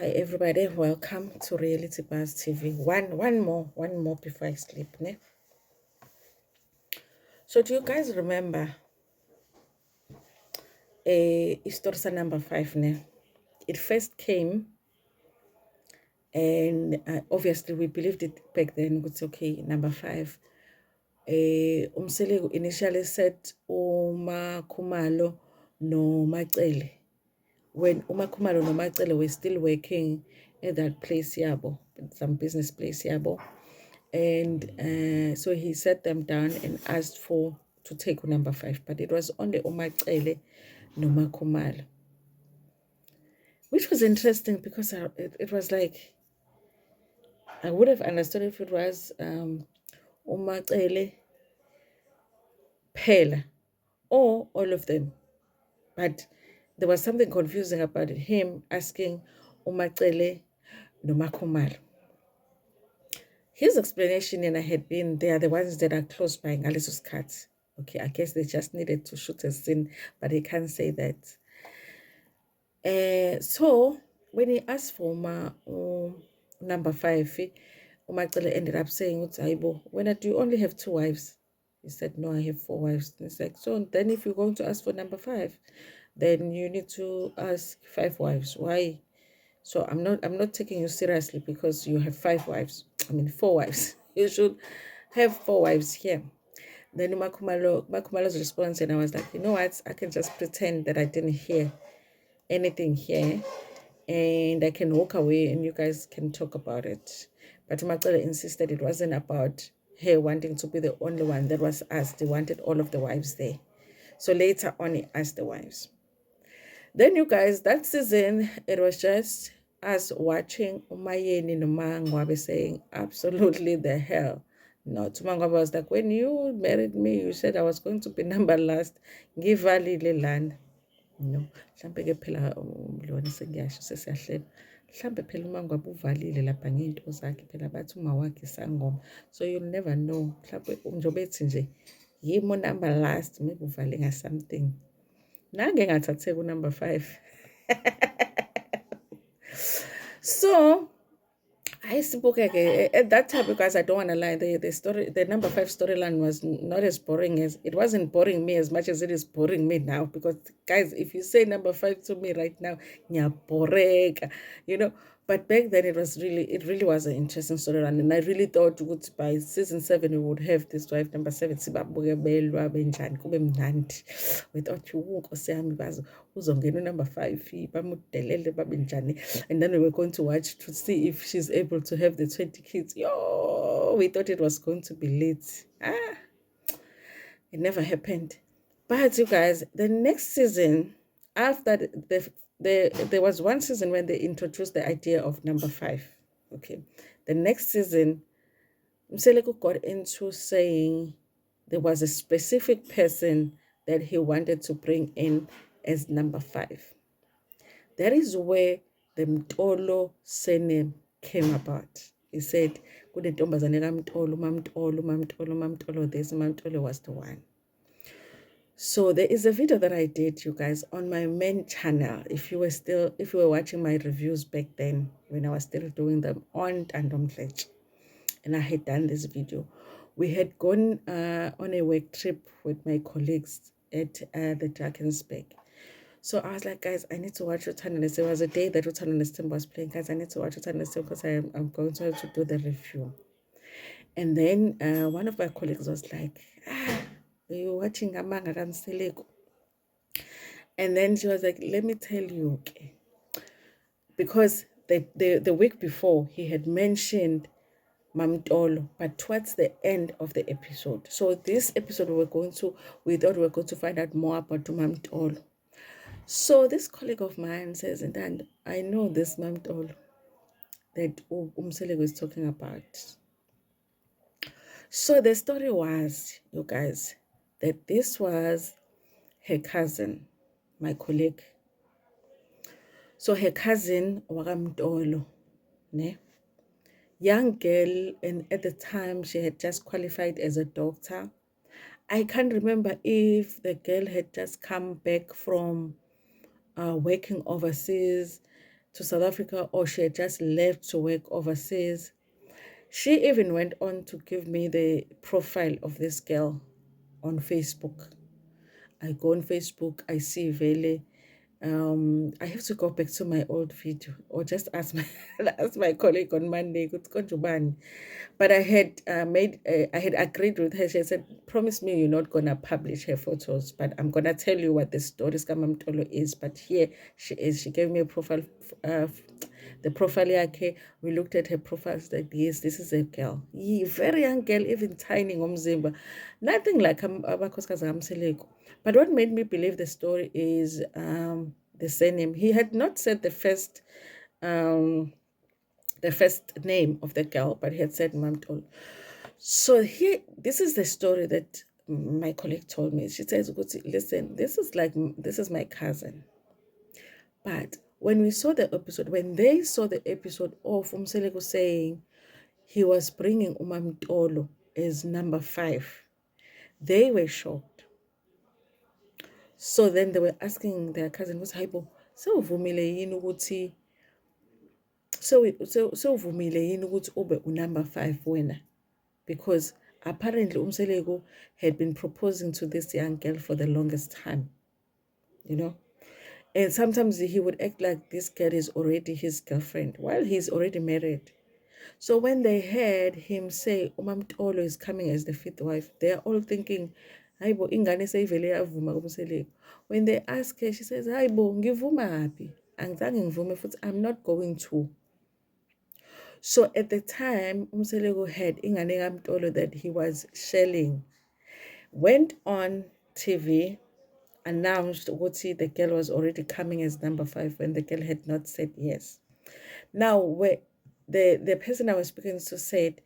Hi everybody, welcome to Reality Buzz TV. One more before I sleep, ne? So do you guys remember a Istorsa number 5, ne? It first came and obviously we believed it back then. It's okay, number 5. Umsele initially said Uma Kumalo no Macele. When Uma Kumalo no Macele were still working at that place, Yabo, some business place, Yabo. And so he sat them down and asked for to take number 5, but it was only Umacele Nomakumalo, which was interesting because it was like I would have understood if it was Umacele Pela or all of them, but there was something confusing about him asking Umacele Nomakumalo. His explanation, and I had been, they are the ones that are close by Ngaleso's cut. Okay, I guess they just needed to shoot a scene, but he can't say that. So when he asked for number 5, Umacele ended up saying, Aibo, when do you only have 2 wives? He said, no, I have 4 wives. And he's like, so then if you're going to ask for number 5, then you need to ask 5 wives. Why? So I'm not taking you seriously because you have 5 wives. I mean 4 wives. You should have 4 wives here. Then Makumalo's response, and I was like, you know what? I can just pretend that I didn't hear anything here, and I can walk away, and you guys can talk about it. But Macele insisted it wasn't about her wanting to be the only one that was asked. They wanted all of the wives there. So later on, he asked the wives. Then you guys, that season, it was just us watching Umayeni Nomangwabe saying absolutely the hell. No, Tumangwabe was like, when you married me, you said I was going to be number last. Give Ali land. No, mhlambe ke phela lona sengiyasho sesiyahlela. Mhlambe phela uMangwabe uvalile lapha ngeinto zakhe phela bathi uma wakhe sangoma. So you'll never know. Mhlambe njobe ethi nje yimo number last maybe uvale nga something. Nange ngathatheka number 5. So I spoke again at that time because I don't want to lie. The number 5 storyline was not as boring as it wasn't boring me as much as it is boring me now. Because guys, if you say number 5 to me right now, boreka, you know. But back then it really was an interesting storyline, and I really thought by season 7 we would have this wife number 7. Sibabuke belwa benjani kube mnandi. We thought Nkosi yami bazo uzongena number 5 bamudelele babe njani, and then we were going to watch to see if she's able to have the 20 kids. Yo, we thought it was going to be late. It never happened. But you guys, the next season, after there was one season when they introduced the idea of number 5. Okay. The next season, Mseleku got into saying there was a specific person that he wanted to bring in as number 5. That is where the Mtolo surname came about. He said, Kudentombazane kaMtolo, uMaMtolo, uMaMtolo, uMaMtolo, this uMaMtolo was the one. So there is a video that I did, you guys, on my main channel. If you were watching my reviews back then, when I was still doing them on Tandomdletshe, and I had done this video. We had gone on a work trip with my colleagues at the Drakensberg. So I was like, guys, I need to watch Uthandane. There was a day that Uthandane was playing. Guys, I need to watch Uthandane because I'm going to have to do the review. And then one of my colleagues was like, are you watching Amanga Kamseleko? And then she was like, let me tell you, okay. Because the week before, he had mentioned Mamtolo, but towards the end of the episode. So this episode we thought we were going to find out more about Mamtolo. So this colleague of mine says, and I know this Mamtolo that Umseleko is talking about. So the story was, you guys, that this was her cousin, my colleague. So her cousin, Wagamtolo, ne? Young girl, and at the time she had just qualified as a doctor. I can't remember if the girl had just come back from working overseas to South Africa or she had just left to work overseas. She even went on to give me the profile of this girl on Facebook. I go on Facebook, I see Vele. I have to go back to my old video or just ask my ask my colleague on Monday. But I had agreed with her. She said, "Promise me you're not gonna publish her photos, but I'm gonna tell you what the story Skamamtolo is." But here she is. She gave me a profile. Uh, the profile yakhe, we looked at her profile, like, yes, this is a girl. Very young girl, even tiny ngomzimba. Nothing like abakhosikazi kaMseleko. But what made me believe the story is the surname. He had not said um, the first name of the girl, but he had said Mamtol. So here, this is the story that my colleague told me. She says, listen, this is my cousin. But when they saw the episode of Umseleko saying he was bringing Umamtolo as number 5, they were shocked. So then they were asking their cousin, what's Haibo? So vumile yini ukuthi so vumile yini ukuthi ube number 5 wena? Because apparently Umseleko had been proposing to this young girl for the longest time, you know. And sometimes he would act like this girl is already his girlfriend while he's already married. So when they heard him say Umamtolo is coming as the 5th wife, they're all thinking, Hayibo, ingane seyivele yavuma kuMseleko. When they ask her, she says, Hayibo, ngivuma happy. Angizange ngivume futhi, I'm not going to. So at the time, Umseleko had ingane kaMtolo that he was shelling, went on TV, announced ukuthi the girl was already coming as number 5 when the girl had not said yes. Now, the person I was speaking to said,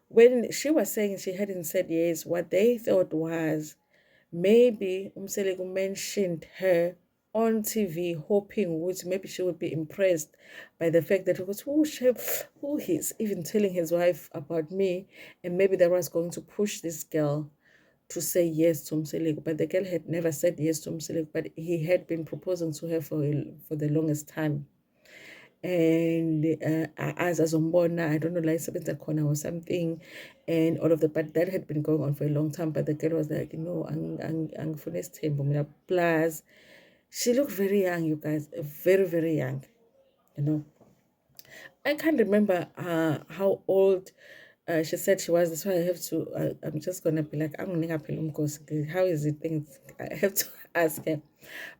when she was saying she hadn't said yes, what they thought was maybe Umseleko mentioned her on TV, hoping maybe she would be impressed by the fact that he's even telling his wife about me, and maybe that was going to push this girl to say yes to Umseleko. But the girl had never said yes to Umseleko, but he had been proposing to her for the longest time. And as Zombona, I don't know, like Sabita Kona or something, and all of that, but that had been going on for a long time. But the girl was like, ang funest plus she looked very young, you guys, very, very young, you know. I can't remember how old she said she was. That's why I have to. I'm just gonna be like, how is it? Things I have to ask her.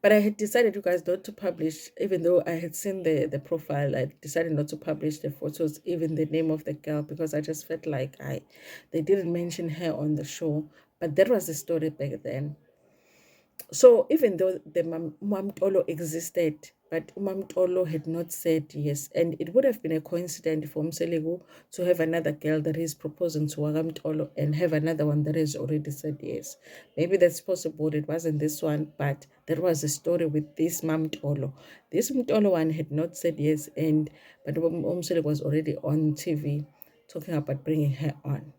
But I had decided, you guys, not to publish, even though I had seen the profile. I decided not to publish the photos, even the name of the girl, because I just felt like they didn't mention her on the show. But that was the story back then. So even though the Umamtolo existed, but Umamtolo had not said yes, and it would have been a coincidence for Umseleko to have another girl that is proposing to Umamtolo and have another one that has already said yes. Maybe that's possible. It wasn't this one, but there was a story with this Mamtolo. This Mtolo one had not said yes, but Umseleko was already on TV talking about bringing her on.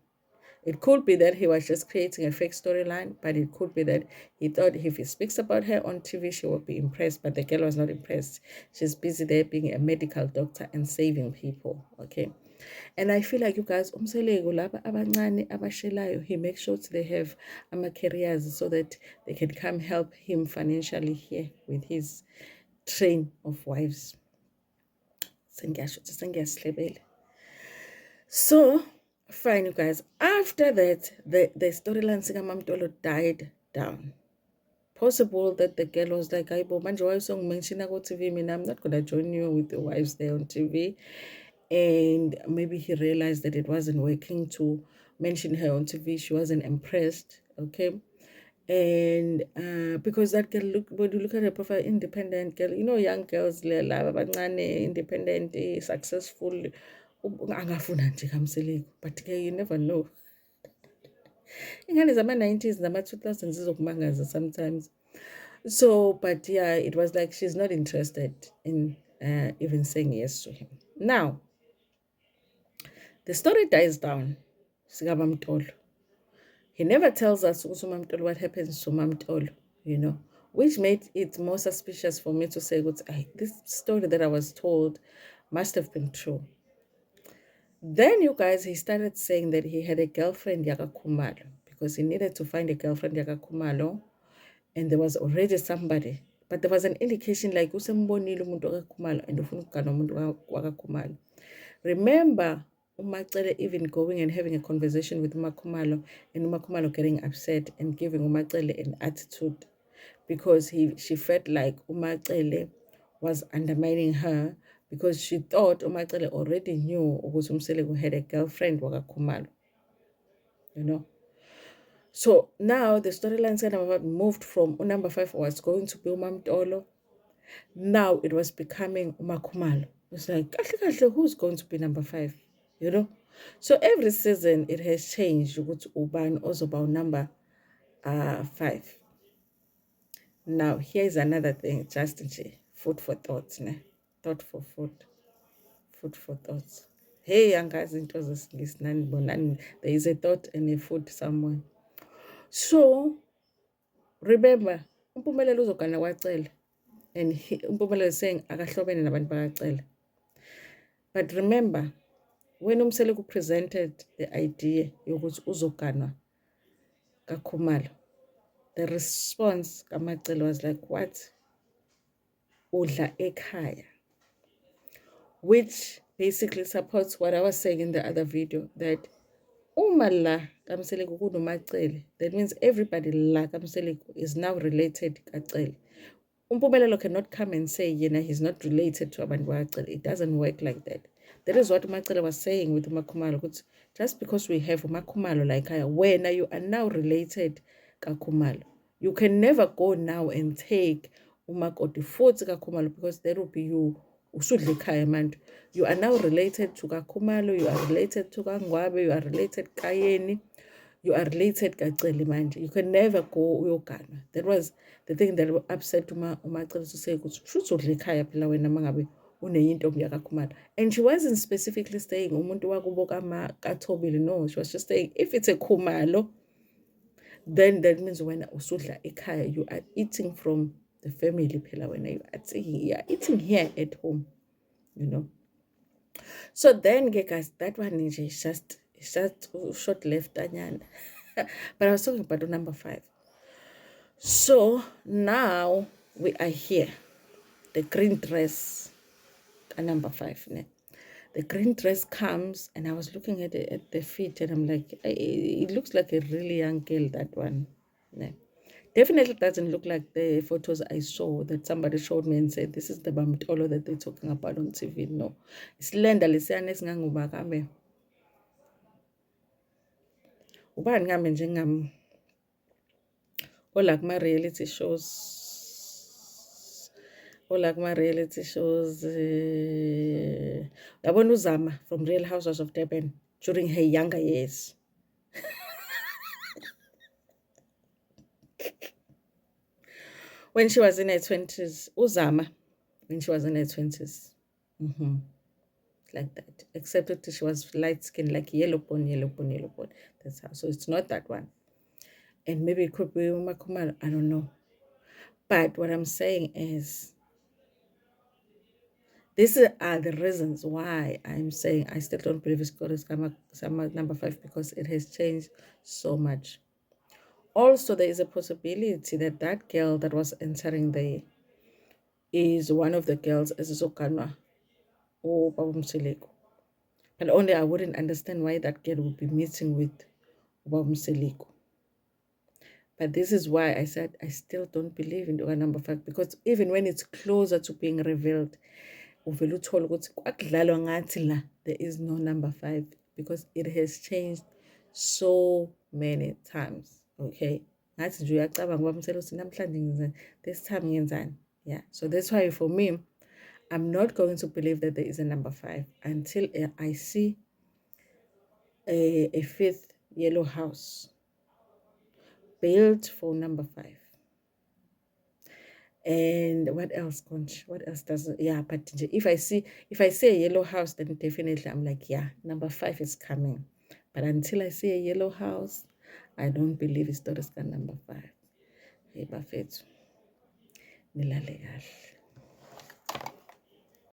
It could be that he was just creating a fake storyline, but it could be that he thought if he speaks about her on TV, she will be impressed, but the girl was not impressed. She's busy there being a medical doctor and saving people, okay? And I feel like, you guys, Umseleko laba abancane abashelayo, he makes sure they have careers so that they can come help him financially here with his train of wives. So fine, you guys. After that, the storyline Sikamamtolo died down. Possible that the girl was like, "Aibo manje wayesongmention go TV, I'm not gonna join you with the wives there on TV." And maybe he realized that it wasn't working to mention her on TV. She wasn't impressed, okay? And because that girl, when you look at her profile, independent girl, young girls, independent, successful, but you never know. Ingane zama-90s nama-2000s zizokumangaza sometimes. So, but yeah, it was like she's not interested in even saying yes to him. Now, the story dies down. He never tells us what happens to Mamtolo, which made it more suspicious for me to say, this story that I was told must have been true. Then, you guys, he started saying that he had a girlfriend, Yaka Kumalo, because he needed to find a girlfriend, Yaka Kumalo, and there was already somebody. But there was an indication like, usembonile umuntu wakaKhumalo and ufuna ukugana umuntu wakaKhumalo. Remember, Umacele even going and having a conversation with Umakhumalo, and Umakhumalo getting upset and giving Umacele an attitude because she felt like Umacele was undermining her because she thought Umacele already knew ukuthi Umseleko had a girlfriend wakaKhumalo, you know. So now the storyline kind of moved from number 5 was going to be uMamtolo. Now it was becoming Umakhumalo. It's like, kahle, who's going to be number 5? You know? So every season it has changed. You go to Uban also about number 5. Now here's another thing, just food for thoughts, ne? Thought for food. Food for thoughts. Hey, young guys, there is a thought and a food somewhere. So remember, uMpumelelo uzogana wacela, and uMpumelelo is saying akahlobene nabantu bakacela. But remember, when uMseleko presented the idea yokuthi uzoganwa kaKhumalo, the response kaMacele was like, what? Udla ekhaya. Which basically supports what I was saying in the other video, that uma la kaMseleko kunoMacele, that means everybody la kaMseleko is now related kaCele. uMpumelelo cannot come and say, he's not related to abantu bakacele. It doesn't work like that. That is what Macele was saying with Umakhumalo. Just because we have Umakhumalo like where you are now related kaKhumalo, you can never go now and take Umakoti futhi kaKhumalo, because there will be you. You are now related to kaKhumalo, you are related to kaNgwabe, you are related Kayeni, you are related kaCele manje. You can never go uyogana. That was the thing that upset uMacele to say ukuthi shuthi udla ekhaya phela wena mangabe uneyintombi yakaKhumalo. And she wasn't specifically saying umuntu wakubo kaThobile. No, she was just saying if it's a Khumalo, then that means when usudla ekhaya, you are eating from the family phela wena, you are eating here at home, you know. So then, guys, that one is just short left anyana. But I was talking about number 5. So now we are here. The green dress, number 5. Ne? The green dress comes, and I was looking at the feet, and I'm like, it looks like a really young girl, that one. Ne? Definitely doesn't look like the photos I saw that somebody showed me and said, this is the Bamtolo that they're talking about on TV. No. It's Lenda Lisane Singanguba Kame. Ubani ngame njengami. Or like my reality shows. Or like my reality shows. Yabona uZama from Real Housewives of Durban during her younger years. When she was in her 20s, Uzama, when she was in her 20s. Like that. Except that she was light skinned, like yellow bone. That's how. So it's not that one. And maybe it could be Umakhumalo, I don't know. But what I'm saying is, these are the reasons why I'm saying I still don't believe it's number 5, because it has changed so much. Also, there is a possibility that that girl that was entering there is one of the girls as Zokanwa or Babumseleko. But only I wouldn't understand why that girl would be meeting with Babumseleko. But this is why I said I still don't believe in number 5, because even when it's closer to being revealed, there is no number 5, because it has changed so many times. Okay, this time, yeah. So that's why for me, I'm not going to believe that there is a number 5 until I see a 5th yellow house built for number 5. And what else, Conch? What else does it? Yeah, but if I see a yellow house, then definitely I'm like, yeah, number 5 is coming. But until I see a yellow house, I don't believe it's Doriskan number 5. Hey, Buffett. nilale kahle.